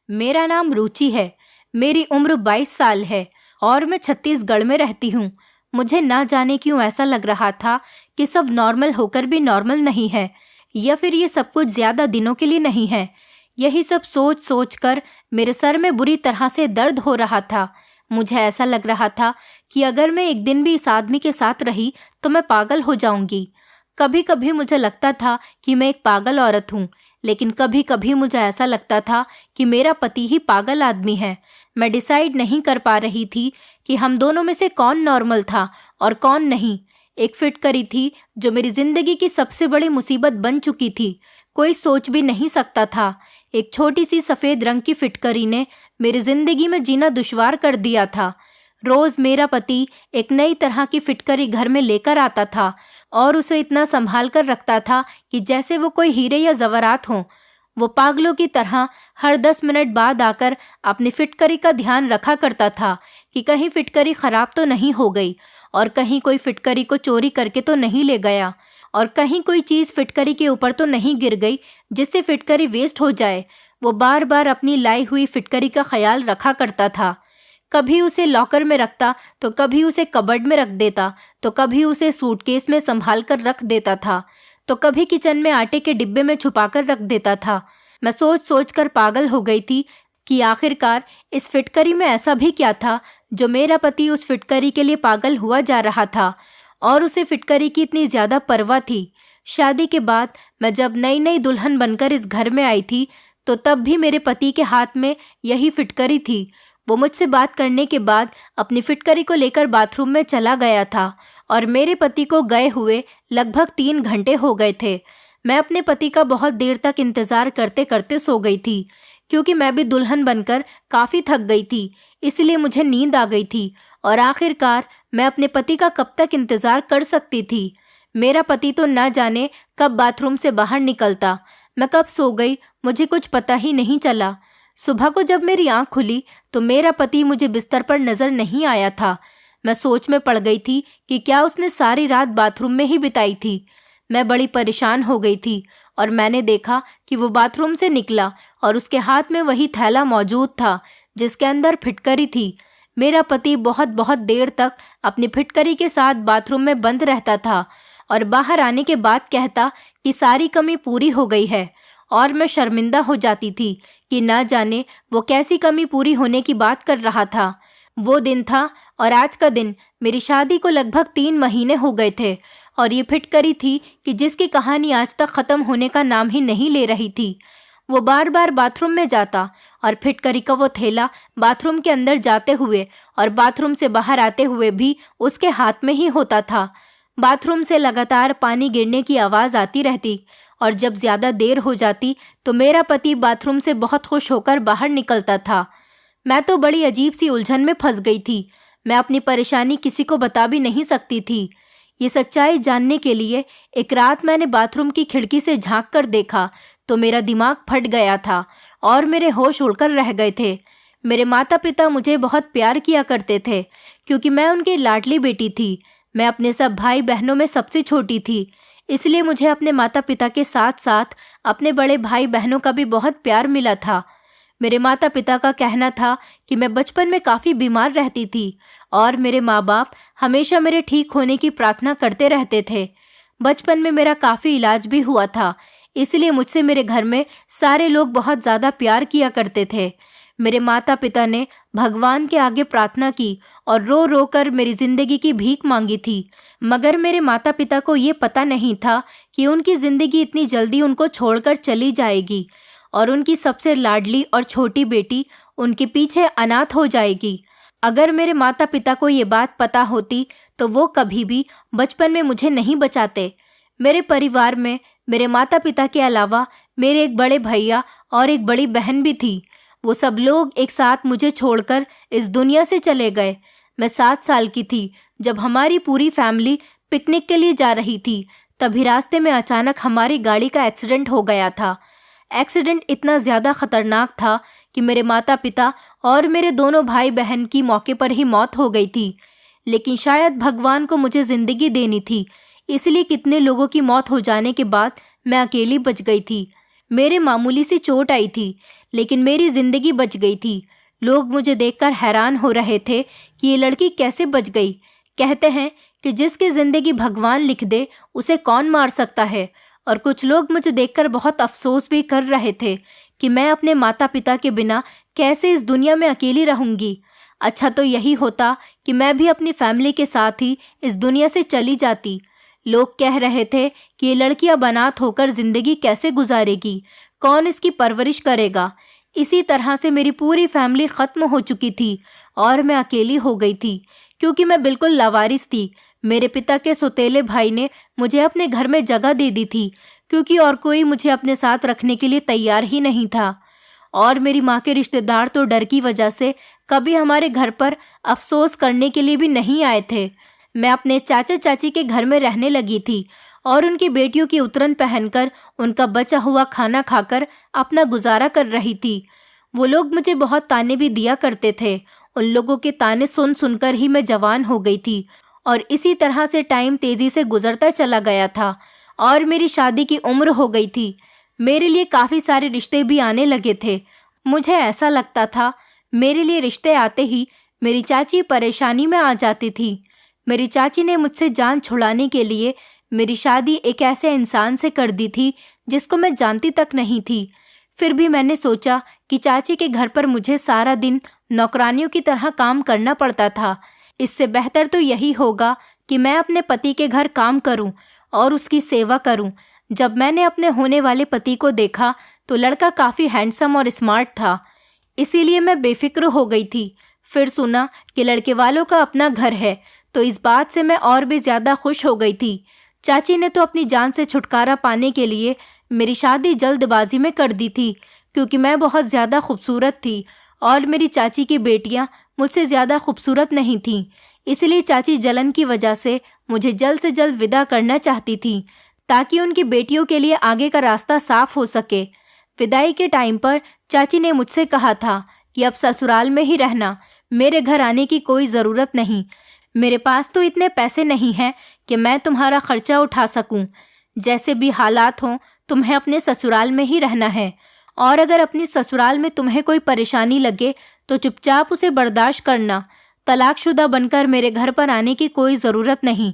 मेरा नाम रुचि है। मेरी उम्र 22 साल है और मैं छत्तीसगढ़ में रहती हूँ। मुझे ना जाने क्यों ऐसा लग रहा था कि सब नॉर्मल होकर भी नॉर्मल नहीं है, या फिर ये सब कुछ ज़्यादा दिनों के लिए नहीं है। यही सब सोच सोच कर मेरे सर में बुरी तरह से दर्द हो रहा था। मुझे ऐसा लग रहा था कि अगर मैं एक दिन भी इस आदमी के साथ रही तो मैं पागल हो जाऊंगी। कभी कभी मुझे लगता था कि मैं एक पागल औरत हूँ, लेकिन कभी कभी मुझे ऐसा लगता था कि मेरा पति ही पागल आदमी है। मैं डिसाइड नहीं कर पा रही थी कि हम दोनों में से कौन नॉर्मल था और कौन नहीं। एक फिटकरी थी जो मेरी जिंदगी की सबसे बड़ी मुसीबत बन चुकी थी। कोई सोच भी नहीं सकता था। एक छोटी सी सफ़ेद रंग की फिटकरी ने मेरी जिंदगी में जीना दुश्वार कर दिया था। रोज़ मेरा पति एक नई तरह की फिटकरी घर में लेकर आता था और उसे इतना संभाल कर रखता था कि जैसे वो कोई हीरे या जवाहरात हों। वो पागलों की तरह हर 10 मिनट बाद आकर अपनी फिटकरी का ध्यान रखा करता था कि कहीं फिटकरी खराब तो नहीं हो गई, और कहीं कोई फिटकरी को चोरी करके तो नहीं ले गया, और कहीं कोई चीज़ फिटकरी के ऊपर तो नहीं गिर गई जिससे फिटकरी वेस्ट हो जाए। वो बार बार अपनी लाई हुई फिटकरी का ख्याल रखा करता था। कभी उसे लॉकर में रखता तो कभी उसे कबर्ड में रख देता, तो कभी उसे सूटकेस में संभाल कर रख देता था, तो कभी किचन में आटे के डिब्बे में छुपाकर रख देता था। मैं सोच सोच कर पागल हो गई थी कि आखिरकार इस फिटकरी में ऐसा भी क्या था जो मेरा पति उस फिटकरी के लिए पागल हुआ जा रहा था, और उसे फिटकरी की इतनी ज़्यादा परवाह थी। शादी के बाद मैं जब नई नई दुल्हन बनकर इस घर में आई थी तो तब भी मेरे पति के हाथ में यही फिटकरी थी। वो मुझसे बात करने के बाद अपनी फिटकरी को लेकर बाथरूम में चला गया था और मेरे पति को गए हुए लगभग 3 घंटे हो गए थे। मैं अपने पति का बहुत देर तक इंतज़ार करते करते सो गई थी, क्योंकि मैं भी दुल्हन बनकर काफ़ी थक गई थी, इसलिए मुझे नींद आ गई थी। और आखिरकार मैं अपने पति का कब तक इंतज़ार कर सकती थी। मेरा पति तो ना जाने कब बाथरूम से बाहर निकलता। मैं कब सो गई मुझे कुछ पता ही नहीं चला। सुबह को जब मेरी आंख खुली तो मेरा पति मुझे बिस्तर पर नजर नहीं आया था। मैं सोच में पड़ गई थी कि क्या उसने सारी रात बाथरूम में ही बिताई थी। मैं बड़ी परेशान हो गई थी और मैंने देखा कि वो बाथरूम से निकला और उसके हाथ में वही थैला मौजूद था जिसके अंदर फिटकरी थी। मेरा पति बहुत बहुत देर तक अपनी फिटकरी के साथ बाथरूम में बंद रहता था और बाहर आने के बाद कहता कि सारी कमी पूरी हो गई है, और मैं शर्मिंदा हो जाती थी कि ना जाने वो कैसी कमी पूरी होने की बात कर रहा था। वो दिन था और आज का दिन मेरी शादी को लगभग 3 महीने हो गए थे, और ये फिटकरी थी कि जिसकी कहानी आज तक ख़त्म होने का नाम ही नहीं ले रही थी। वो बार बार बाथरूम में जाता और फिटकरी का वो थैला बाथरूम के अंदर जाते हुए और बाथरूम से बाहर आते हुए भी उसके हाथ में ही होता था। बाथरूम से लगातार पानी गिरने की आवाज़ आती रहती, और जब ज़्यादा देर हो जाती तो मेरा पति बाथरूम से बहुत खुश होकर बाहर निकलता था। मैं तो बड़ी अजीब सी उलझन में फंस गई थी। मैं अपनी परेशानी किसी को बता भी नहीं सकती थी। ये सच्चाई जानने के लिए एक रात मैंने बाथरूम की खिड़की से झांक कर देखा तो मेरा दिमाग फट गया था और मेरे होश उड़कर रह गए थे। मेरे माता पिता मुझे बहुत प्यार किया करते थे क्योंकि मैं उनकी लाडली बेटी थी। मैं अपने सब भाई बहनों में सबसे छोटी थी, इसलिए मुझे अपने माता पिता के साथ साथ अपने बड़े भाई बहनों का भी बहुत प्यार मिला था। मेरे माता पिता का कहना था कि मैं बचपन में काफ़ी बीमार रहती थी और मेरे माँ बाप हमेशा मेरे ठीक होने की प्रार्थना करते रहते थे। बचपन में मेरा काफ़ी इलाज भी हुआ था, इसलिए मुझसे मेरे घर में सारे लोग बहुत ज़्यादा प्यार किया करते थे। मेरे माता पिता ने भगवान के आगे प्रार्थना की और रो रो कर मेरी ज़िंदगी की भीख मांगी थी, मगर मेरे माता पिता को ये पता नहीं था कि उनकी ज़िंदगी इतनी जल्दी उनको छोड़कर चली जाएगी और उनकी सबसे लाडली और छोटी बेटी उनके पीछे अनाथ हो जाएगी। अगर मेरे माता पिता को ये बात पता होती तो वो कभी भी बचपन में मुझे नहीं बचाते। मेरे परिवार में मेरे माता पिता के अलावा मेरे एक बड़े भैया और एक बड़ी बहन भी थी। वो सब लोग एक साथ मुझे छोड़कर इस दुनिया से चले गए। मैं 7 साल की थी जब हमारी पूरी फैमिली पिकनिक के लिए जा रही थी। तभी रास्ते में अचानक हमारी गाड़ी का एक्सीडेंट हो गया था। एक्सीडेंट इतना ज़्यादा खतरनाक था कि मेरे माता पिता और मेरे दोनों भाई बहन की मौके पर ही मौत हो गई थी। लेकिन शायद भगवान को मुझे ज़िंदगी देनी थी, इसलिए कितने लोगों की मौत हो जाने के बाद मैं अकेली बच गई थी। मेरे मामूली सी चोट आई थी, लेकिन मेरी जिंदगी बच गई थी। लोग मुझे देखकर हैरान हो रहे थे कि ये लड़की कैसे बच गई। कहते हैं कि जिसकी जिंदगी भगवान लिख दे उसे कौन मार सकता है। और कुछ लोग मुझे देखकर बहुत अफसोस भी कर रहे थे कि मैं अपने माता पिता के बिना कैसे इस दुनिया में अकेली रहूंगी। अच्छा तो यही होता कि मैं भी अपनी फैमिली के साथ ही इस दुनिया से चली जाती। लोग कह रहे थे कि ये लड़की अब अनाथ होकर जिंदगी कैसे गुजारेगी, कौन इसकी परवरिश करेगा। इसी तरह से मेरी पूरी फैमिली खत्म हो चुकी थी और मैं अकेली हो गई थी, क्योंकि मैं बिल्कुल लावारिस थी। मेरे पिता के सौतेले भाई ने मुझे अपने घर में जगह दे दी थी, क्योंकि और कोई मुझे अपने साथ रखने के लिए तैयार ही नहीं था। और मेरी माँ के रिश्तेदार तो डर की वजह से कभी हमारे घर पर अफसोस करने के लिए भी नहीं आए थे। मैं अपने चाचा चाची के घर में रहने लगी थी और उनकी बेटियों की उतरन पहनकर उनका बचा हुआ खाना खाकर अपना गुजारा कर रही थी। वो लोग मुझे बहुत ताने भी दिया करते थे। उन लोगों के ताने सुन सुनकर ही मैं जवान हो गई थी और इसी तरह से टाइम तेजी से गुजरता चला गया था और मेरी शादी की उम्र हो गई थी। मेरे लिए काफ़ी सारे रिश्ते भी आने लगे थे। मुझे ऐसा लगता था मेरे लिए रिश्ते आते ही मेरी चाची परेशानी में आ जाती थी। मेरी चाची ने मुझसे जान छुड़ाने के लिए मेरी शादी एक ऐसे इंसान से कर दी थी जिसको मैं जानती तक नहीं थी। फिर भी मैंने सोचा कि चाची के घर पर मुझे सारा दिन नौकरानियों की तरह काम करना पड़ता था। इससे बेहतर तो यही होगा कि मैं अपने पति के घर काम करूं और उसकी सेवा करूं। जब मैंने अपने होने वाले पति को देखा तो लड़का काफ़ी हैंडसम और स्मार्ट था, इसीलिए मैं बेफिक्र हो गई थी। फिर सुना कि लड़के वालों का अपना घर है, तो इस बात से मैं और भी ज़्यादा खुश हो गई थी। चाची ने तो अपनी जान से छुटकारा पाने के लिए मेरी शादी जल्दबाजी में कर दी थी, क्योंकि मैं बहुत ज़्यादा खूबसूरत थी और मेरी चाची की बेटियां मुझसे ज़्यादा खूबसूरत नहीं थीं। इसलिए चाची जलन की वजह से मुझे जल्द से जल्द विदा करना चाहती थी, ताकि उनकी बेटियों के लिए आगे का रास्ता साफ हो सके। विदाई के टाइम पर चाची ने मुझसे कहा था कि अब ससुराल में ही रहना, मेरे घर आने की कोई ज़रूरत नहीं। मेरे पास तो इतने पैसे नहीं हैं कि मैं तुम्हारा खर्चा उठा सकूं। जैसे भी हालात हों, तुम्हें अपने ससुराल में ही रहना है, और अगर अपनी ससुराल में तुम्हें कोई परेशानी लगे तो चुपचाप उसे बर्दाश्त करना। तलाकशुदा बनकर मेरे घर पर आने की कोई ज़रूरत नहीं।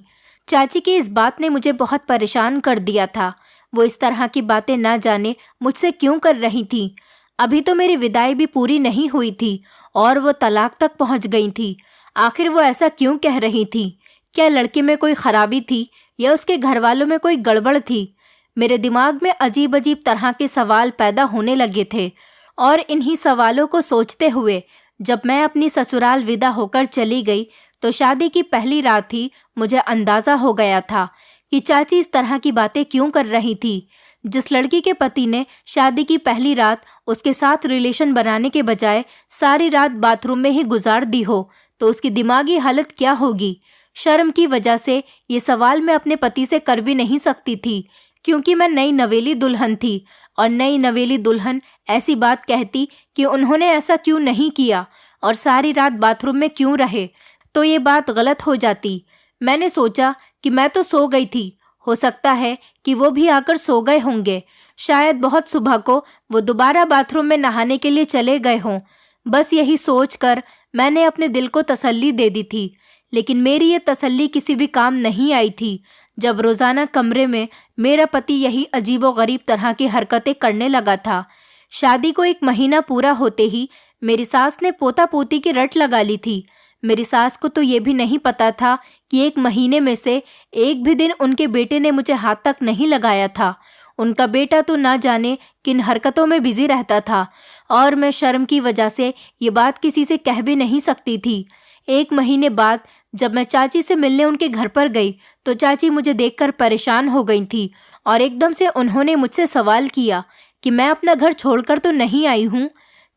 चाची की इस बात ने मुझे बहुत परेशान कर दिया था। वो इस तरह की बातें ना जाने मुझसे क्यों कर रही थी। अभी तो मेरी विदाई भी पूरी नहीं हुई थी और वो तलाक तक पहुंच गई थी। आखिर वो ऐसा क्यों कह रही थी? क्या लड़के में कोई खराबी थी या उसके घर वालों में कोई गड़बड़ थी? मेरे दिमाग में अजीब अजीब तरह के सवाल पैदा होने लगे थे और इन्हीं सवालों को सोचते हुए जब मैं अपनी ससुराल विदा होकर चली गई तो शादी की पहली रात ही मुझे अंदाज़ा हो गया था कि चाची इस तरह की बातें क्यों कर रही थी। जिस लड़की के पति ने शादी की पहली रात उसके साथ रिलेशन बनाने के बजाय सारी रात बाथरूम में ही गुजार दी हो, तो उसकी दिमागी हालत क्या होगी। शर्म की वजह से ये सवाल मैं अपने पति से कर भी नहीं सकती थी, क्योंकि मैं नई नवेली दुल्हन थी और नई नवेली दुल्हन ऐसी बात कहती कि उन्होंने ऐसा क्यों नहीं किया और सारी रात बाथरूम में क्यों रहे, तो ये बात गलत हो जाती। मैंने सोचा कि मैं तो सो गई थी, हो सकता है कि वो भी आकर सो गए होंगे। शायद बहुत सुबह को वो दोबारा बाथरूम में नहाने के लिए चले गए हों। बस यही सोचकर मैंने अपने दिल को तसल्ली दे दी थी, लेकिन मेरी ये तसल्ली किसी भी काम नहीं आई थी जब रोज़ाना कमरे में मेरा पति यही अजीबोगरीब तरह की हरकतें करने लगा था। शादी को 1 महीना पूरा होते ही मेरी सास ने पोता पोती की रट लगा ली थी। मेरी सास को तो ये भी नहीं पता था कि 1 महीने में से एक भी दिन उनके बेटे ने मुझे हाथ तक नहीं लगाया था। उनका बेटा तो ना जाने किन हरकतों में बिजी रहता था और मैं शर्म की वजह से ये बात किसी से कह भी नहीं सकती थी। 1 महीने बाद जब मैं चाची से मिलने उनके घर पर गई तो चाची मुझे देखकर परेशान हो गई थी और एकदम से उन्होंने मुझसे सवाल किया कि मैं अपना घर छोड़कर तो नहीं आई हूँ।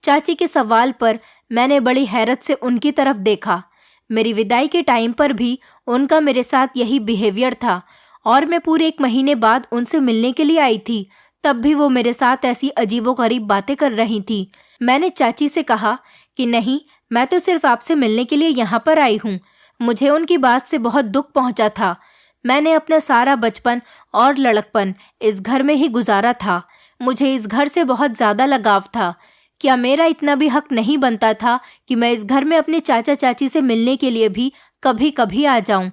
चाची के सवाल पर मैंने बड़ी हैरत से उनकी तरफ देखा। मेरी विदाई के टाइम पर भी उनका मेरे साथ यही बिहेवियर था और मैं पूरे 1 महीने बाद उनसे मिलने के लिए आई थी, तब भी वो मेरे साथ ऐसी अजीबोगरीब बातें कर रही थी। मैंने चाची से कहा कि नहीं, मैं तो सिर्फ आपसे मिलने के लिए यहाँ पर आई हूँ। मुझे उनकी बात से बहुत दुख पहुँचा था। मैंने अपना सारा बचपन और लड़कपन इस घर में ही गुजारा था। मुझे इस घर से बहुत ज़्यादा लगाव था। क्या मेरा इतना भी हक नहीं बनता था कि मैं इस घर में अपने चाचा चाची से मिलने के लिए भी कभी कभी आ जाऊं?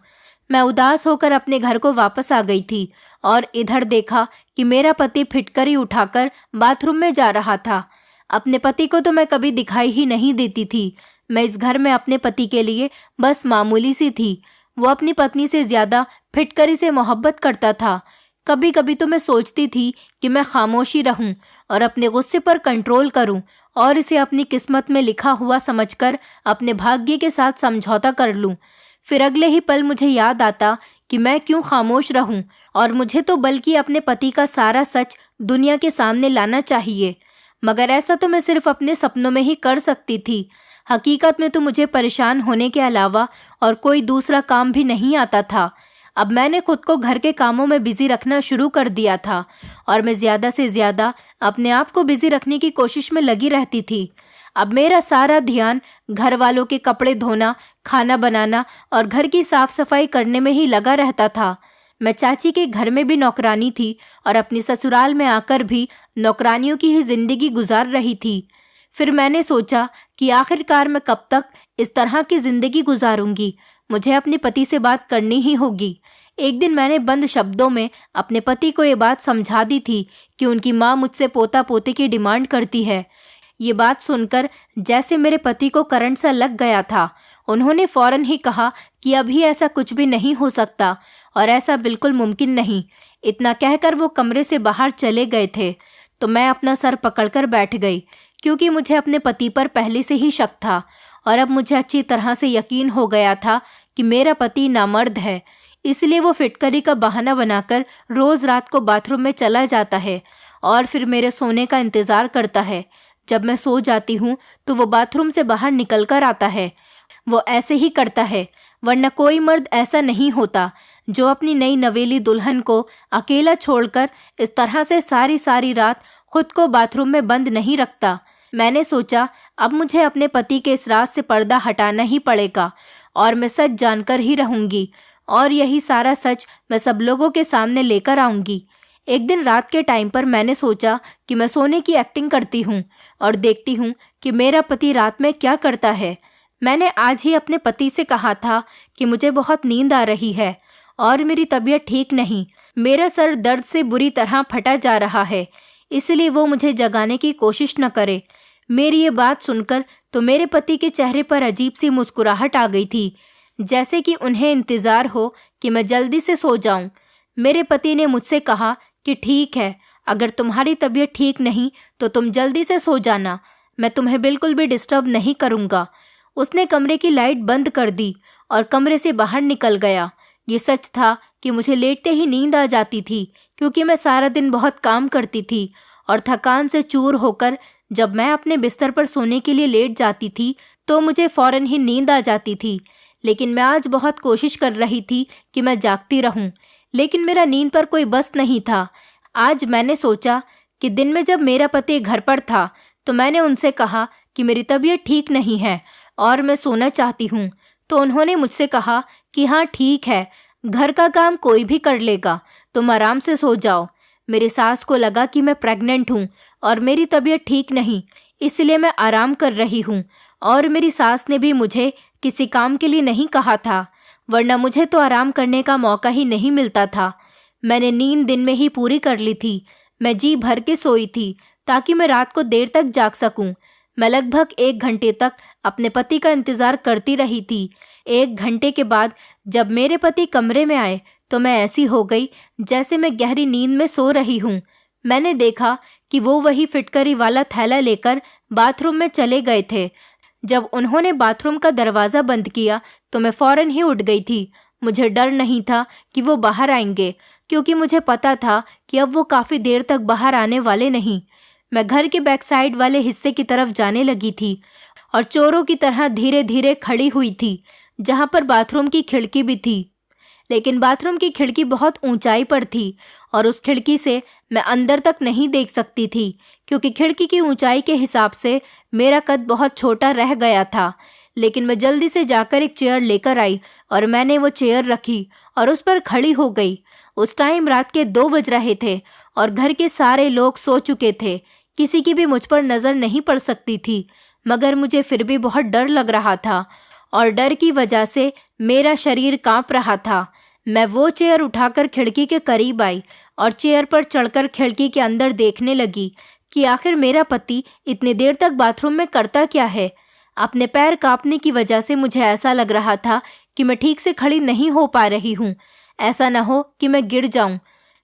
मैं उदास होकर अपने घर को वापस आ गई थी और इधर देखा कि मेरा पति फिटकरी उठाकर बाथरूम में जा रहा था। अपने पति को तो मैं कभी दिखाई ही नहीं देती थी। मैं इस घर में अपने पति के लिए बस मामूली सी थी। वो अपनी पत्नी से ज्यादा फिटकरी से मोहब्बत करता था। कभी कभी तो मैं सोचती थी कि मैं खामोशी रहूं और अपने गुस्से पर कंट्रोल करूं और इसे अपनी किस्मत में लिखा हुआ समझकर अपने भाग्य के साथ समझौता कर लूं। फिर अगले ही पल मुझे याद आता कि मैं क्यों खामोश रहूं और मुझे तो बल्कि अपने पति का सारा सच दुनिया के सामने लाना चाहिए। मगर ऐसा तो मैं सिर्फ अपने सपनों में ही कर सकती थी। हकीकत में तो मुझे परेशान होने के अलावा और कोई दूसरा काम भी नहीं आता था। अब मैंने खुद को घर के कामों में बिजी रखना शुरू कर दिया था और मैं ज़्यादा से ज़्यादा अपने आप को बिजी रखने की कोशिश में लगी रहती थी। अब मेरा सारा ध्यान घर वालों के कपड़े धोना, खाना बनाना और घर की साफ सफाई करने में ही लगा रहता था। मैं चाची के घर में भी नौकरानी थी और अपनी ससुराल में आकर भी नौकरानियों की ही जिंदगी गुजार रही थी। फिर मैंने सोचा कि आखिरकार मैं कब तक इस तरह की जिंदगी गुजारूंगी। मुझे अपने पति से बात करनी ही होगी। एक दिन मैंने बंद शब्दों में अपने पति को ये बात समझा दी थी कि उनकी माँ मुझसे पोता पोती की डिमांड करती है। ये बात सुनकर जैसे मेरे पति को करंट सा लग गया था। उन्होंने फौरन ही कहा कि अभी ऐसा कुछ भी नहीं हो सकता और ऐसा बिल्कुल मुमकिन नहीं। इतना कहकर वो कमरे से बाहर चले गए थे तो मैं अपना सर पकड़कर बैठ गई, क्योंकि मुझे अपने पति पर पहले से ही शक था और अब मुझे अच्छी तरह से यकीन हो गया था कि मेरा पति नामर्द है। इसलिए वो फिटकरी का बहाना बनाकर रोज रात को बाथरूम में चला जाता है और फिर मेरे सोने का इंतजार करता है। जब मैं सो जाती हूँ तो वो बाथरूम से बाहर निकल कर आता है। वो ऐसे ही करता है, वरना कोई मर्द ऐसा नहीं होता जो अपनी नई नवेली दुल्हन को अकेला छोड़कर इस तरह से सारी सारी रात खुद को बाथरूम में बंद नहीं रखता। मैंने सोचा अब मुझे अपने पति के इस राज से पर्दा हटाना ही पड़ेगा और मैं सच जानकर ही रहूंगी और यही सारा सच मैं सब लोगों के सामने लेकर आऊंगी। एक दिन रात के टाइम पर मैंने सोचा कि मैं सोने की एक्टिंग करती हूँ और देखती हूँ कि मेरा पति रात में क्या करता है। मैंने आज ही अपने पति से कहा था कि मुझे बहुत नींद आ रही है और मेरी तबीयत ठीक नहीं। मेरा सर दर्द से बुरी तरह फटा जा रहा है, इसलिए वो मुझे जगाने की कोशिश न करे। मेरी ये बात सुनकर तो मेरे पति के चेहरे पर अजीब सी मुस्कुराहट आ गई थी, जैसे कि उन्हें इंतजार हो कि मैं जल्दी से सो जाऊं। मेरे पति ने मुझसे कहा कि ठीक है, अगर तुम्हारी तबीयत ठीक नहीं तो तुम जल्दी से सो जाना, मैं तुम्हें बिल्कुल भी डिस्टर्ब नहीं करूंगा। उसने कमरे की लाइट बंद कर दी और कमरे से बाहर निकल गया। ये सच था कि मुझे लेटते ही नींद आ जाती थी, क्योंकि मैं सारा दिन बहुत काम करती थी और थकान से चूर होकर जब मैं अपने बिस्तर पर सोने के लिए लेट जाती थी तो मुझे फौरन ही नींद आ जाती थी। लेकिन मैं आज बहुत कोशिश कर रही थी कि मैं जागती रहूं, लेकिन मेरा नींद पर कोई बस नहीं था। आज मैंने सोचा कि दिन में जब मेरा पति घर पर था तो मैंने उनसे कहा कि मेरी तबीयत ठीक नहीं है और मैं सोना चाहती हूँ। तो उन्होंने मुझसे कहा कि हाँ ठीक है, घर का काम कोई भी कर लेगा, तुम आराम से सो जाओ। मेरी सास को लगा कि मैं प्रेग्नेंट हूँ और मेरी तबीयत ठीक नहीं, इसलिए मैं आराम कर रही हूँ और मेरी सास ने भी मुझे किसी काम के लिए नहीं कहा था, वरना मुझे तो आराम करने का मौका ही नहीं मिलता था। मैंने नींद दिन में ही पूरी कर ली थी। मैं जी भर के सोई थी ताकि मैं रात को देर तक जाग सकूं। मैं लगभग 1 घंटे तक अपने पति का इंतजार करती रही थी। 1 घंटे के बाद जब मेरे पति कमरे में आए तो मैं ऐसी हो गई जैसे मैं गहरी नींद में सो रही हूँ। मैंने देखा कि वो वही फिटकरी वाला थैला लेकर बाथरूम में चले गए थे। जब उन्होंने बाथरूम का दरवाज़ा बंद किया तो मैं फौरन ही उठ गई थी। मुझे डर नहीं था कि वो बाहर आएंगे, क्योंकि मुझे पता था कि अब वो काफ़ी देर तक बाहर आने वाले नहीं। मैं घर के बैक साइड वाले हिस्से की तरफ जाने लगी थी और चोरों की तरह धीरे धीरे खड़ी हुई थी, जहाँ पर बाथरूम की खिड़की भी थी। लेकिन बाथरूम की खिड़की बहुत ऊंचाई पर थी और उस खिड़की से मैं अंदर तक नहीं देख सकती थी, क्योंकि खिड़की की ऊंचाई के हिसाब से मेरा कद बहुत छोटा रह गया था। लेकिन मैं जल्दी से जाकर एक चेयर लेकर आई और मैंने वो चेयर रखी और उस पर खड़ी हो गई। उस टाइम रात के 2 बज रहे थे और घर के सारे लोग सो चुके थे। किसी की भी मुझ पर नज़र नहीं पड़ सकती थी, मगर मुझे फिर भी बहुत डर लग रहा था और डर की वजह से मेरा शरीर कांप रहा था। मैं वो चेयर उठाकर खिड़की के करीब आई और चेयर पर चढ़कर खिड़की के अंदर देखने लगी कि आखिर मेरा पति इतनी देर तक बाथरूम में करता क्या है। अपने पैर कांपने की वजह से मुझे ऐसा लग रहा था कि मैं ठीक से खड़ी नहीं हो पा रही हूँ, ऐसा न हो कि मैं गिर जाऊं।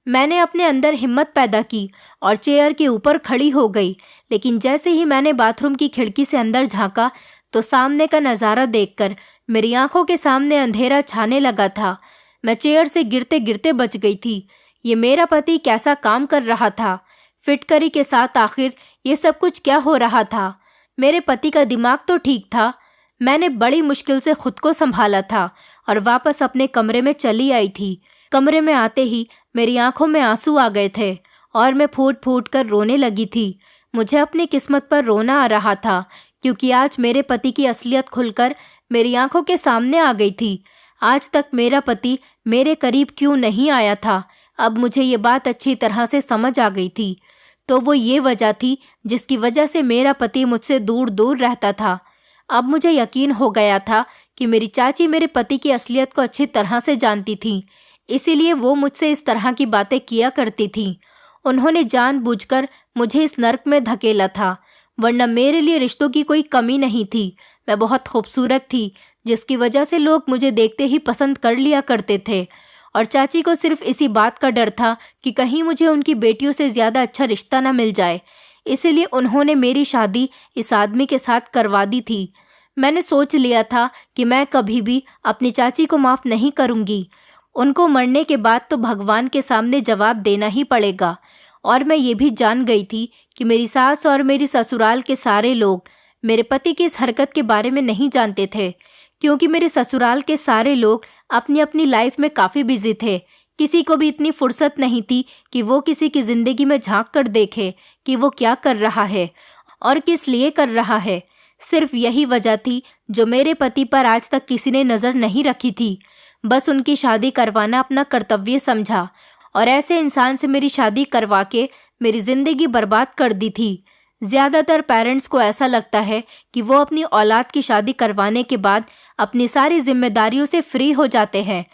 मैंने अपने अंदर हिम्मत पैदा की और चेयर के ऊपर खड़ी हो गई, लेकिन जैसे ही मैंने बाथरूम की खिड़की से अंदर झांका तो सामने का नज़ारा देखकर मेरी आंखों के सामने अंधेरा छाने लगा था। मैं चेयर से गिरते गिरते बच गई थी। ये मेरा पति कैसा काम कर रहा था, फिटकरी के साथ आखिर ये सब कुछ क्या हो रहा था। मेरे पति का दिमाग तो ठीक था। मैंने बड़ी मुश्किल से खुद को संभाला था और वापस अपने कमरे में चली आई थी। कमरे में आते ही मेरी आंखों में आंसू आ गए थे और मैं फूट फूट कर रोने लगी थी। मुझे अपनी किस्मत पर रोना आ रहा था, क्योंकि आज मेरे पति की असलियत खुलकर मेरी आंखों के सामने आ गई थी। आज तक मेरा पति मेरे करीब क्यों नहीं आया था, अब मुझे ये बात अच्छी तरह से समझ आ गई थी। तो वो ये वजह थी जिसकी वजह से मेरा पति मुझसे दूर दूर रहता था। अब मुझे यकीन हो गया था कि मेरी चाची मेरे पति की असलियत को अच्छी तरह से जानती थी, इसीलिए वो मुझसे इस तरह की बातें किया करती थी। उन्होंने जानबूझकर मुझे इस नर्क में धकेला था, वरना मेरे लिए रिश्तों की कोई कमी नहीं थी। मैं बहुत खूबसूरत थी, जिसकी वजह से लोग मुझे देखते ही पसंद कर लिया करते थे, और चाची को सिर्फ इसी बात का डर था कि कहीं मुझे उनकी बेटियों से ज़्यादा अच्छा रिश्ता न मिल जाए। इसीलिए उन्होंने मेरी शादी इस आदमी के साथ करवा दी थी। मैंने सोच लिया था कि मैं कभी भी अपनी चाची को माफ़ नहीं करूँगी। उनको मरने के बाद तो भगवान के सामने जवाब देना ही पड़ेगा। और मैं ये भी जान गई थी कि मेरी सास और मेरी ससुराल के सारे लोग मेरे पति की इस हरकत के बारे में नहीं जानते थे, क्योंकि मेरे ससुराल के सारे लोग अपनी अपनी लाइफ में काफ़ी बिजी थे। किसी को भी इतनी फुर्सत नहीं थी कि वो किसी की ज़िंदगी में झांक कर देखे कि वो क्या कर रहा है और किस लिए कर रहा है। सिर्फ यही वजह थी जो मेरे पति पर आज तक किसी ने नज़र नहीं रखी थी। बस उनकी शादी करवाना अपना कर्तव्य समझा और ऐसे इंसान से मेरी शादी करवा के मेरी ज़िंदगी बर्बाद कर दी थी। ज़्यादातर पेरेंट्स को ऐसा लगता है कि वो अपनी औलाद की शादी करवाने के बाद अपनी सारी जिम्मेदारियों से फ्री हो जाते हैं,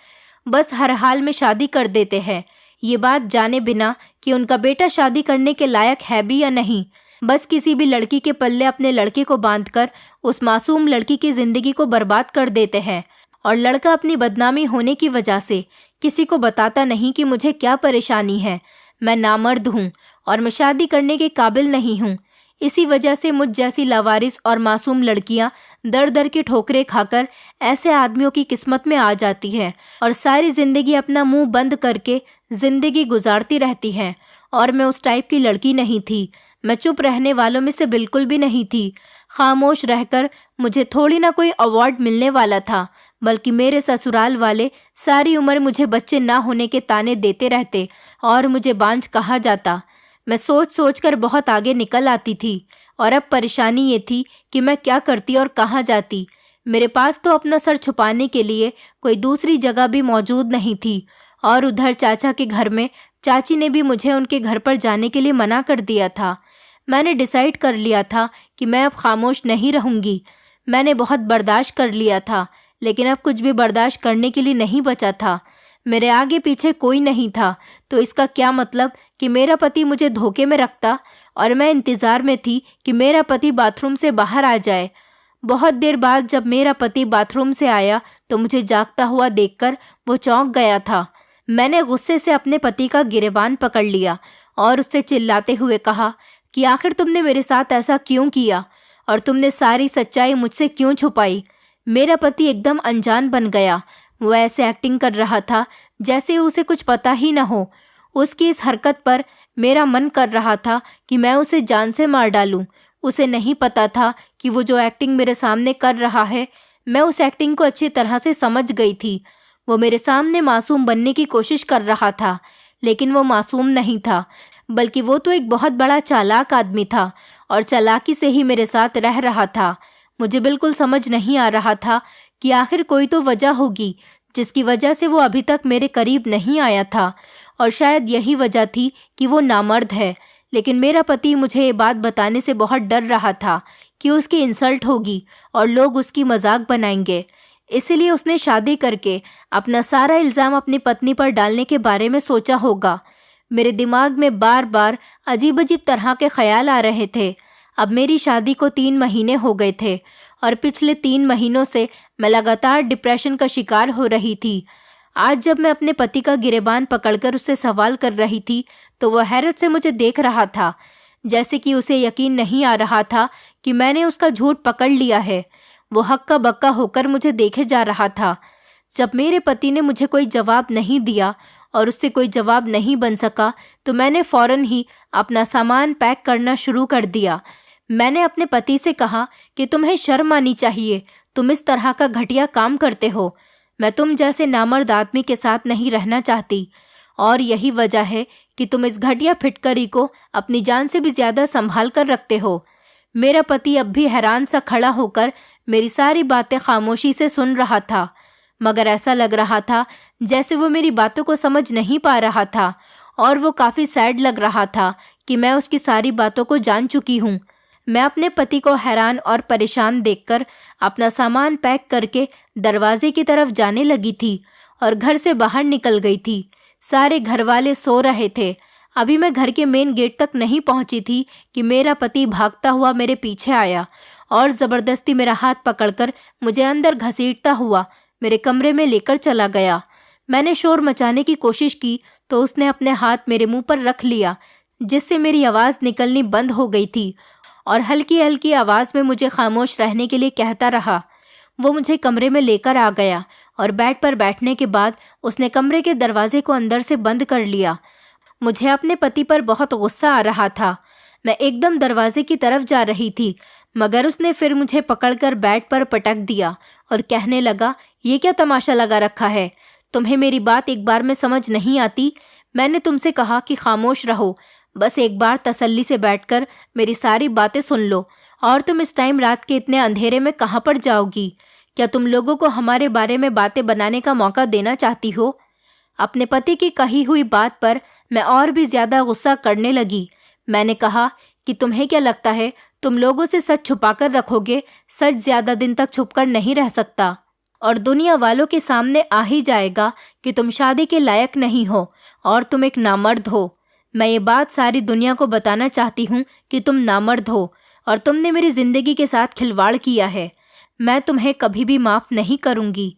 बस हर हाल में शादी कर देते हैं, ये बात जाने बिना कि उनका बेटा शादी करने के लायक है भी या नहीं। बस किसी भी लड़की के पल्ले अपने लड़के को बांधकर उस मासूम लड़की की ज़िंदगी को बर्बाद कर देते हैं, और लड़का अपनी बदनामी होने की वजह से किसी को बताता नहीं कि मुझे क्या परेशानी है। मैं नामर्द हूँ और मैं शादी करने के काबिल नहीं हूँ। इसी वजह से मुझ जैसी लावारिस और मासूम लड़कियाँ दर दर की ठोकरें खाकर ऐसे आदमियों की किस्मत में आ जाती है और सारी ज़िंदगी अपना मुंह बंद करके ज़िंदगी गुजारती रहती हैं। और मैं उस टाइप की लड़की नहीं थी। मैं चुप रहने वालों में से बिल्कुल भी नहीं थी। खामोश रहकर मुझे थोड़ी ना कोई अवार्ड मिलने वाला था, बल्कि मेरे ससुराल वाले सारी उम्र मुझे बच्चे ना होने के ताने देते रहते और मुझे बांझ कहा जाता। मैं सोच सोच कर बहुत आगे निकल आती थी, और अब परेशानी ये थी कि मैं क्या करती और कहाँ जाती। मेरे पास तो अपना सर छुपाने के लिए कोई दूसरी जगह भी मौजूद नहीं थी, और उधर चाचा के घर में चाची ने भी मुझे उनके घर पर जाने के लिए मना कर दिया था। मैंने डिसाइड कर लिया था कि मैं अब खामोश नहीं रहूँगी। मैंने बहुत बर्दाश्त कर लिया था, लेकिन अब कुछ भी बर्दाश्त करने के लिए नहीं बचा था। मेरे आगे पीछे कोई नहीं था, तो इसका क्या मतलब कि मेरा पति मुझे धोखे में रखता, और मैं इंतज़ार में थी कि मेरा पति बाथरूम से बाहर आ जाए। बहुत देर बाद जब मेरा पति बाथरूम से आया तो मुझे जागता हुआ देखकर वो चौंक गया था। मैंने गुस्से से अपने पति का गिरेबान पकड़ लिया और उससे चिल्लाते हुए कहा कि आखिर तुमने मेरे साथ ऐसा क्यों किया और तुमने सारी सच्चाई मुझसे क्यों छुपाई। मेरा पति एकदम अनजान बन गया। वो ऐसे एक्टिंग कर रहा था जैसे उसे कुछ पता ही न हो। उसकी इस हरकत पर मेरा मन कर रहा था कि मैं उसे जान से मार डालूं। उसे नहीं पता था कि वो जो एक्टिंग मेरे सामने कर रहा है, मैं उस एक्टिंग को अच्छी तरह से समझ गई थी। वो मेरे सामने मासूम बनने की कोशिश कर रहा था, लेकिन वो मासूम नहीं था, बल्कि वो तो एक बहुत बड़ा चालाक आदमी था और चालाकी से ही मेरे साथ रह रहा था। मुझे बिल्कुल समझ नहीं आ रहा था कि आखिर कोई तो वजह होगी जिसकी वजह से वो अभी तक मेरे करीब नहीं आया था और शायद यही वजह थी कि वो नामर्द है। लेकिन मेरा पति मुझे ये बात बताने से बहुत डर रहा था कि उसकी इंसल्ट होगी और लोग उसकी मजाक बनाएंगे। इसीलिए उसने शादी करके अपना सारा इल्ज़ाम अपनी पत्नी पर डालने के बारे में सोचा होगा। मेरे दिमाग में बार बार अजीब अजीब तरह के ख्याल आ रहे थे। अब मेरी शादी को 3 महीने हो गए थे और पिछले 3 महीनों से मैं लगातार डिप्रेशन का शिकार हो रही थी। आज जब मैं अपने पति का गिरेबान पकड़कर उससे सवाल कर रही थी तो वह हैरत से मुझे देख रहा था, जैसे कि उसे यकीन नहीं आ रहा था कि मैंने उसका झूठ पकड़ लिया है। वो हक्का बक्का होकर मुझे देखे जा रहा था। जब मेरे पति ने मुझे कोई जवाब नहीं दिया और उससे कोई जवाब नहीं बन सका तो मैंने फौरन ही अपना सामान पैक करना शुरू कर दिया। मैंने अपने पति से कहा कि तुम्हें शर्म आनी चाहिए, तुम इस तरह का घटिया काम करते हो। मैं तुम जैसे नामर्द आदमी के साथ नहीं रहना चाहती और यही वजह है कि तुम इस घटिया फिटकरी को अपनी जान से भी ज्यादा संभाल कर रखते हो। मेरा पति अब भी हैरान सा खड़ा होकर मेरी सारी बातें खामोशी से सुन रहा था, मगर ऐसा लग रहा था जैसे वो मेरी बातों को समझ नहीं पा रहा था और वो काफ़ी सैड लग रहा था कि मैं उसकी सारी बातों को जान चुकी हूँ। मैं अपने पति को हैरान और परेशान देखकर अपना सामान पैक करके दरवाजे की तरफ जाने लगी थी और घर से बाहर निकल गई थी। सारे घर वाले सो रहे थे। अभी मैं घर के मेन गेट तक नहीं पहुंची थी कि मेरा पति भागता हुआ मेरे पीछे आया और ज़बरदस्ती मेरा हाथ पकड़कर मुझे अंदर घसीटता हुआ मेरे कमरे में लेकर चला गया। मैंने शोर मचाने की कोशिश की तो उसने अपने हाथ मेरे मुंह पर रख लिया, जिससे मेरी आवाज़ निकलनी बंद हो गई थी और हल्की हल्की आवाज़ में मुझे खामोश रहने के लिए कहता रहा। वो मुझे कमरे में लेकर आ गया और बेड पर बैठने के बाद उसने कमरे के दरवाजे को अंदर से बंद कर लिया। मुझे अपने पति पर बहुत गुस्सा आ रहा था। मैं एकदम दरवाजे की तरफ जा रही थी, मगर उसने फिर मुझे पकड़कर बेड पर पटक दिया और कहने लगा, ये क्या तमाशा लगा रखा है? तुम्हें मेरी बात एक बार में समझ नहीं आती? मैंने तुमसे कहा कि खामोश रहो, बस एक बार तसल्ली से बैठकर मेरी सारी बातें सुन लो। और तुम इस टाइम रात के इतने अंधेरे में कहाँ पर जाओगी? क्या तुम लोगों को हमारे बारे में बातें बनाने का मौका देना चाहती हो? अपने पति की कही हुई बात पर मैं और भी ज्यादा गुस्सा करने लगी। मैंने कहा कि तुम्हें क्या लगता है तुम लोगों से सच छुपाकर रखोगे? सच ज्यादा दिन तक छुपकर नहीं रह सकता और दुनिया वालों के सामने आ ही जाएगा कि तुम शादी के लायक नहीं हो और तुम एक नामर्द हो। मैं ये बात सारी दुनिया को बताना चाहती हूँ कि तुम नामर्द हो और तुमने मेरी जिंदगी के साथ खिलवाड़ किया है। मैं तुम्हें कभी भी माफ़ नहीं करूँगी।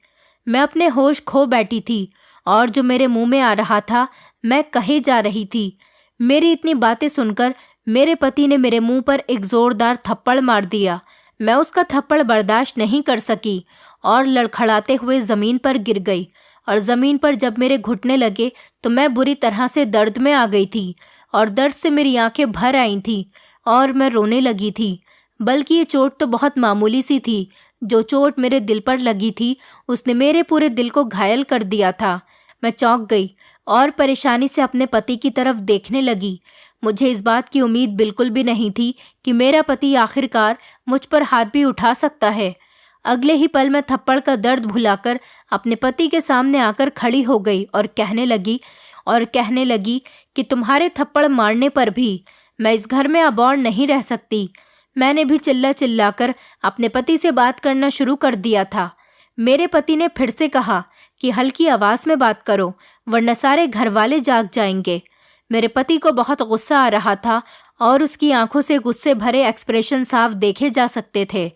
मैं अपने होश खो बैठी थी और जो मेरे मुंह में आ रहा था मैं कहे जा रही थी। मेरी इतनी बातें सुनकर मेरे पति ने मेरे मुंह पर एक ज़ोरदार थप्पड़ मार दिया। मैं उसका थप्पड़ बर्दाश्त नहीं कर सकी और लड़खड़ाते हुए ज़मीन पर गिर गई और ज़मीन पर जब मेरे घुटने लगे तो मैं बुरी तरह से दर्द में आ गई थी और दर्द से मेरी आंखें भर आई थीं और मैं रोने लगी थी। बल्कि ये चोट तो बहुत मामूली सी थी। जो चोट मेरे दिल पर लगी थी उसने मेरे पूरे दिल को घायल कर दिया था। मैं चौंक गई और परेशानी से अपने पति की तरफ देखने लगी। मुझे इस बात की उम्मीद बिल्कुल भी नहीं थी कि मेरा पति आखिरकार मुझ पर हाथ भी उठा सकता है। अगले ही पल मैं थप्पड़ का दर्द भुलाकर अपने पति के सामने आकर खड़ी हो गई और कहने लगी कि तुम्हारे थप्पड़ मारने पर भी मैं इस घर में अब और नहीं रह सकती। मैंने भी चिल्ला चिल्लाकर अपने पति से बात करना शुरू कर दिया था। मेरे पति ने फिर से कहा कि हल्की आवाज़ में बात करो वरना सारे घर वाले जाग जाएंगे। मेरे पति को बहुत गुस्सा आ रहा था और उसकी आंखों से गुस्से भरे एक्सप्रेशन साफ देखे जा सकते थे।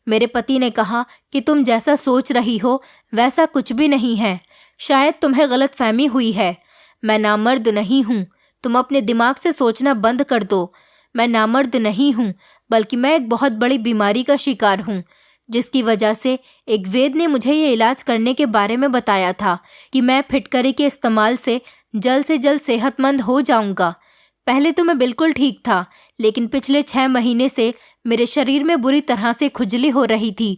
मेरे पति ने कहा कि तुम जैसा सोच रही हो वैसा कुछ भी नहीं है, शायद तुम्हें गलतफहमी हुई है। मैं नामर्द नहीं हूँ, तुम अपने दिमाग से सोचना बंद कर दो। मैं नामर्द नहीं हूँ, बल्कि मैं एक बहुत बड़ी बीमारी का शिकार हूँ, जिसकी वजह से एक वैद्य ने मुझे ये इलाज करने के बारे में बताया था कि मैं फिटकरी के इस्तेमाल से जल्द सेहतमंद हो जाऊंगा। पहले तो मैं बिल्कुल ठीक था, लेकिन पिछले 6 महीने से मेरे शरीर में बुरी तरह से खुजली हो रही थी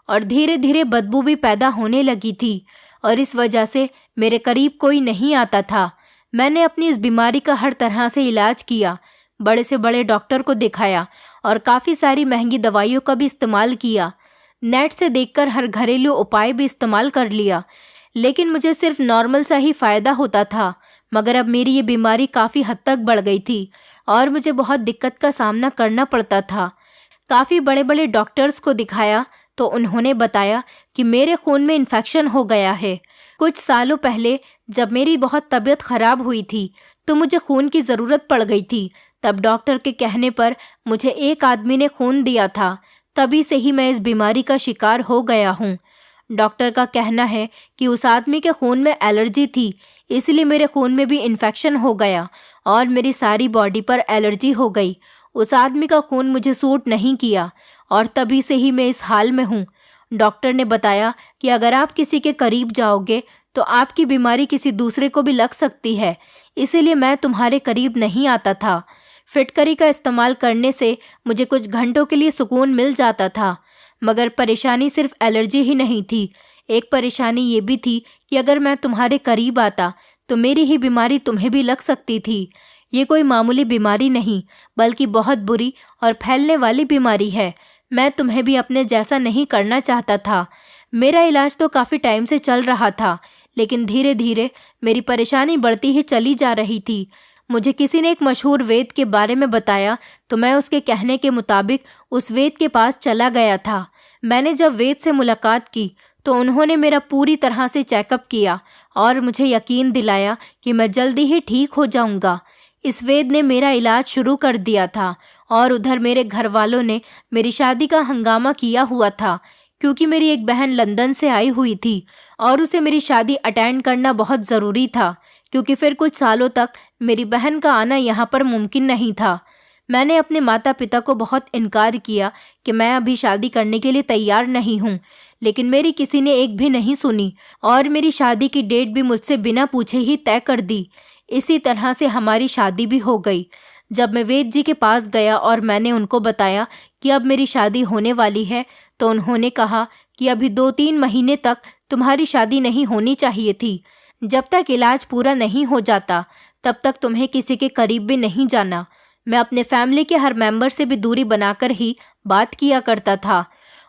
और धीरे धीरे बदबू भी पैदा होने लगी थी और इस वजह से मेरे करीब कोई नहीं आता था। मैंने अपनी इस बीमारी का हर तरह से इलाज किया, बड़े से बड़े डॉक्टर को दिखाया और काफ़ी सारी महंगी दवाइयों का भी इस्तेमाल किया। नेट से देखकर हर घरेलू उपाय भी इस्तेमाल कर लिया, लेकिन मुझे सिर्फ नॉर्मल सा ही फ़ायदा होता था। मगर अब मेरी ये बीमारी काफ़ी हद तक बढ़ गई थी और मुझे बहुत दिक्कत का सामना करना पड़ता था। काफ़ी बड़े बड़े डॉक्टर्स को दिखाया तो उन्होंने बताया कि मेरे खून में इन्फेक्शन हो गया है। कुछ सालों पहले जब मेरी बहुत तबीयत खराब हुई थी तो मुझे खून की ज़रूरत पड़ गई थी। तब डॉक्टर के कहने पर मुझे एक आदमी ने खून दिया था। तभी से ही मैं इस बीमारी का शिकार हो गया हूँ। डॉक्टर का कहना है कि उस आदमी के खून में एलर्जी थी, इसलिए मेरे खून में भी इन्फेक्शन हो गया और मेरी सारी बॉडी पर एलर्जी हो गई। उस आदमी का खून मुझे सूट नहीं किया और तभी से ही मैं इस हाल में हूँ। डॉक्टर ने बताया कि अगर आप किसी के करीब जाओगे तो आपकी बीमारी किसी दूसरे को भी लग सकती है, इसीलिए मैं तुम्हारे करीब नहीं आता था। फिटकरी का इस्तेमाल करने से मुझे कुछ घंटों के लिए सुकून मिल जाता था, मगर परेशानी सिर्फ एलर्जी ही नहीं थी। एक परेशानी ये भी थी कि अगर मैं तुम्हारे करीब आता तो मेरी ही बीमारी तुम्हें भी लग सकती थी। ये कोई मामूली बीमारी नहीं बल्कि बहुत बुरी और फैलने वाली बीमारी है। मैं तुम्हें भी अपने जैसा नहीं करना चाहता था। मेरा इलाज तो काफ़ी टाइम से चल रहा था, लेकिन धीरे धीरे मेरी परेशानी बढ़ती ही चली जा रही थी। मुझे किसी ने एक मशहूर वैद्य के बारे में बताया तो मैं उसके कहने के मुताबिक उस वैद्य के पास चला गया था। मैंने जब वैद्य से मुलाकात की तो उन्होंने मेरा पूरी तरह से चेकअप किया और मुझे यकीन दिलाया कि मैं जल्दी ही ठीक हो जाऊंगा। इस वैद्य ने मेरा इलाज शुरू कर दिया था और उधर मेरे घर वालों ने मेरी शादी का हंगामा किया हुआ था, क्योंकि मेरी एक बहन लंदन से आई हुई थी और उसे मेरी शादी अटेंड करना बहुत ज़रूरी था, क्योंकि फिर कुछ सालों तक मेरी बहन का आना यहाँ पर मुमकिन नहीं था। मैंने अपने माता पिता को बहुत इनकार किया कि मैं अभी शादी करने के लिए तैयार नहीं हूँ, लेकिन मेरी किसी ने एक भी नहीं सुनी और मेरी शादी की डेट भी मुझसे बिना पूछे ही तय कर दी। इसी तरह से हमारी शादी भी हो गई। जब मैं वैद्य जी के पास गया और मैंने उनको बताया कि अब मेरी शादी होने वाली है, तो उन्होंने कहा कि अभी 2-3 महीने तक तुम्हारी शादी नहीं होनी चाहिए थी। जब तक इलाज पूरा नहीं हो जाता तब तक तुम्हें किसी के करीब भी नहीं जाना। मैं अपने फैमिली के हर मेंबर से भी दूरी बनाकर ही बात किया करता था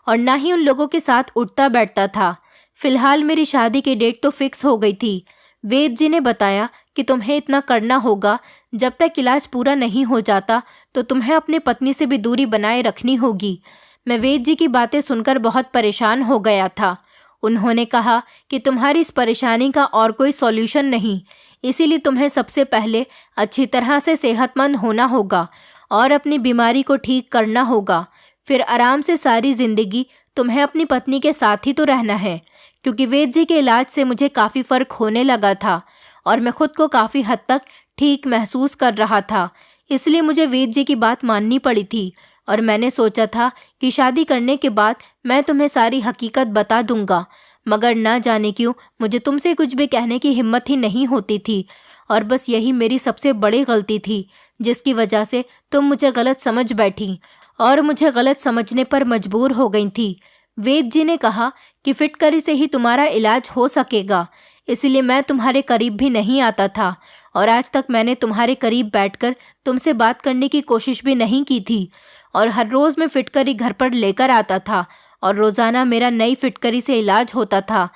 और ना ही उन लोगों के साथ उठता बैठता था। फिलहाल मेरी शादी की डेट तो फिक्स हो गई थी। वैद्य जी ने बताया कि तुम्हें इतना करना होगा, जब तक इलाज पूरा नहीं हो जाता तो तुम्हें अपनी पत्नी से भी दूरी बनाए रखनी होगी। मैं वैद्य जी की बातें सुनकर बहुत परेशान हो गया था। उन्होंने कहा कि तुम्हारी इस परेशानी का और कोई सॉल्यूशन नहीं, इसीलिए तुम्हें सबसे पहले अच्छी तरह से सेहतमंद होना होगा और अपनी बीमारी को ठीक करना होगा। फिर आराम से सारी ज़िंदगी तुम्हें अपनी पत्नी के साथ ही तो रहना है, क्योंकि वैद्य जी के इलाज से मुझे काफ़ी फ़र्क होने लगा था और मैं खुद को काफ़ी हद तक ठीक महसूस कर रहा था। इसलिए मुझे वैद्य जी की बात माननी पड़ी थी और मैंने सोचा था कि शादी करने के बाद मैं तुम्हें सारी हकीकत बता दूंगा, मगर ना जाने क्यों मुझे तुमसे कुछ भी कहने की हिम्मत ही नहीं होती थी और बस यही मेरी सबसे बड़ी गलती थी, जिसकी वजह से तुम मुझे गलत समझ बैठी और मुझे गलत समझने पर मजबूर हो गई थी। वैद्य जी ने कहा कि फिटकरी से ही तुम्हारा इलाज हो सकेगा, इसलिए मैं तुम्हारे करीब भी नहीं आता था और आज तक मैंने तुम्हारे करीब बैठकर तुमसे बात करने की कोशिश भी नहीं की थी। और हर रोज़ मैं फिटकरी घर पर लेकर आता था और रोज़ाना मेरा नई फिटकरी से इलाज होता था।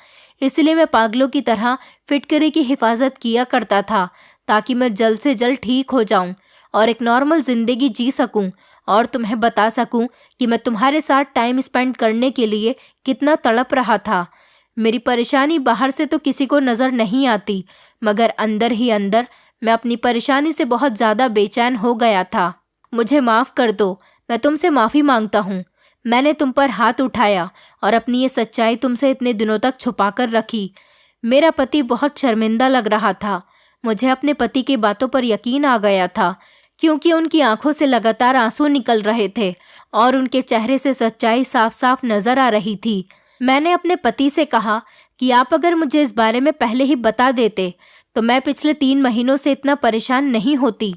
इसलिए मैं पागलों की तरह फिटकरी की हिफाजत किया करता था ताकि मैं जल्द से जल्द ठीक हो जाऊं और एक नॉर्मल ज़िंदगी जी सकूं और तुम्हें बता सकूं कि मैं तुम्हारे साथ टाइम स्पेंड करने के लिए कितना तड़प रहा था। मेरी परेशानी बाहर से तो किसी को नज़र नहीं आती, मगर अंदर ही अंदर मैं अपनी परेशानी से बहुत ज़्यादा बेचैन हो गया था। मुझे माफ़ कर दो, मैं तुमसे माफ़ी मांगता हूँ। मैंने तुम पर हाथ उठाया और अपनी ये सच्चाई तुमसे इतने दिनों तक छुपा कर रखी। मेरा पति बहुत शर्मिंदा लग रहा था। मुझे अपने पति की बातों पर यकीन आ गया था, क्योंकि उनकी आंखों से लगातार आंसू निकल रहे थे और उनके चेहरे से सच्चाई साफ साफ नजर आ रही थी। मैंने अपने पति से कहा कि आप अगर मुझे इस बारे में पहले ही बता देते तो मैं पिछले 3 महीनों से इतना परेशान नहीं होती।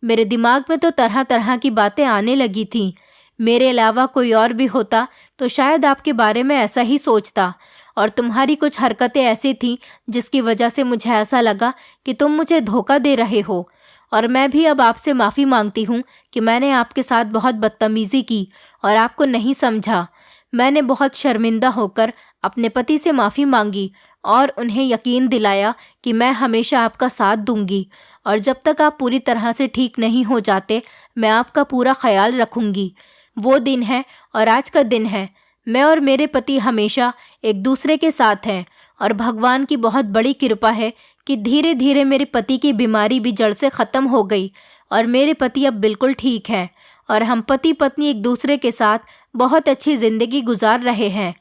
मेरे दिमाग में तो तरह तरह की बातें आने लगी थीं। मेरे अलावा कोई और भी होता तो शायद आपके बारे में ऐसा ही सोचता, और तुम्हारी कुछ हरकतें ऐसी थीं जिसकी वजह से मुझे ऐसा लगा कि तुम मुझे धोखा दे रहे हो। और मैं भी अब आपसे माफ़ी मांगती हूँ कि मैंने आपके साथ बहुत बदतमीज़ी की और आपको नहीं समझा। मैंने बहुत शर्मिंदा होकर अपने पति से माफ़ी मांगी और उन्हें यकीन दिलाया कि मैं हमेशा आपका साथ दूंगी और जब तक आप पूरी तरह से ठीक नहीं हो जाते मैं आपका पूरा ख्याल रखूंगी। वो दिन है और आज का दिन है। मैं और मेरे पति हमेशा एक दूसरे के साथ हैं और भगवान की बहुत बड़ी कृपा है कि धीरे धीरे मेरे पति की बीमारी भी जड़ से ख़त्म हो गई और मेरे पति अब बिल्कुल ठीक हैं और हम पति पत्नी एक दूसरे के साथ बहुत अच्छी ज़िंदगी गुजार रहे हैं।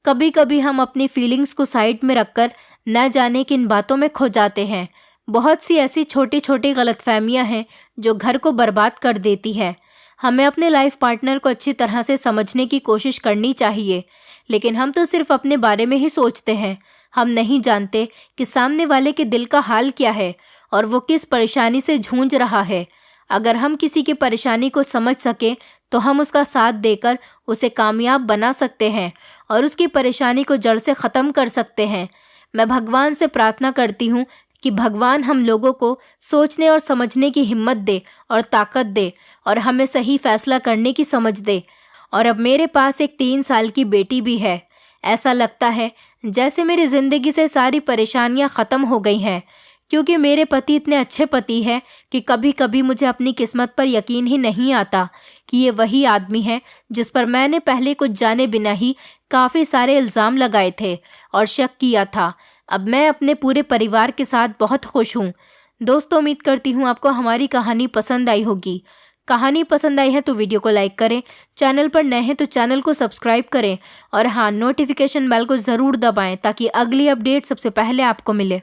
कभी कभी हम अपनी फीलिंग्स को साइड में रखकर न जाने किन बातों में खो जाते हैं। बहुत सी ऐसी छोटी छोटी गलतफहमियां हैं जो घर को बर्बाद कर देती है। हमें अपने लाइफ पार्टनर को अच्छी तरह से समझने की कोशिश करनी चाहिए, लेकिन हम तो सिर्फ अपने बारे में ही सोचते हैं। हम नहीं जानते कि सामने वाले के दिल का हाल क्या है और वो किस परेशानी से जूझ रहा है। अगर हम किसी की परेशानी को समझ सकें तो हम उसका साथ देकर उसे कामयाब बना सकते हैं और उसकी परेशानी को जड़ से ख़त्म कर सकते हैं। मैं भगवान से प्रार्थना करती हूँ कि भगवान हम लोगों को सोचने और समझने की हिम्मत दे और ताकत दे और हमें सही फैसला करने की समझ दे। और अब मेरे पास एक 3 साल की बेटी भी है। ऐसा लगता है जैसे मेरी ज़िंदगी से सारी परेशानियां ख़त्म हो गई हैं, क्योंकि मेरे पति इतने अच्छे पति हैं कि कभी कभी मुझे अपनी किस्मत पर यकीन ही नहीं आता कि ये वही आदमी है जिस पर मैंने पहले कुछ जाने बिना ही काफ़ी सारे इल्ज़ाम लगाए थे और शक किया था। अब मैं अपने पूरे परिवार के साथ बहुत खुश हूँ। दोस्तों, उम्मीद करती हूँ आपको हमारी कहानी पसंद आई होगी। कहानी पसंद आई है तो वीडियो को लाइक करें, चैनल पर नए हैं तो चैनल को सब्सक्राइब करें और हाँ, नोटिफिकेशन बेल को ज़रूर दबाएं ताकि अगली अपडेट सबसे पहले आपको मिले।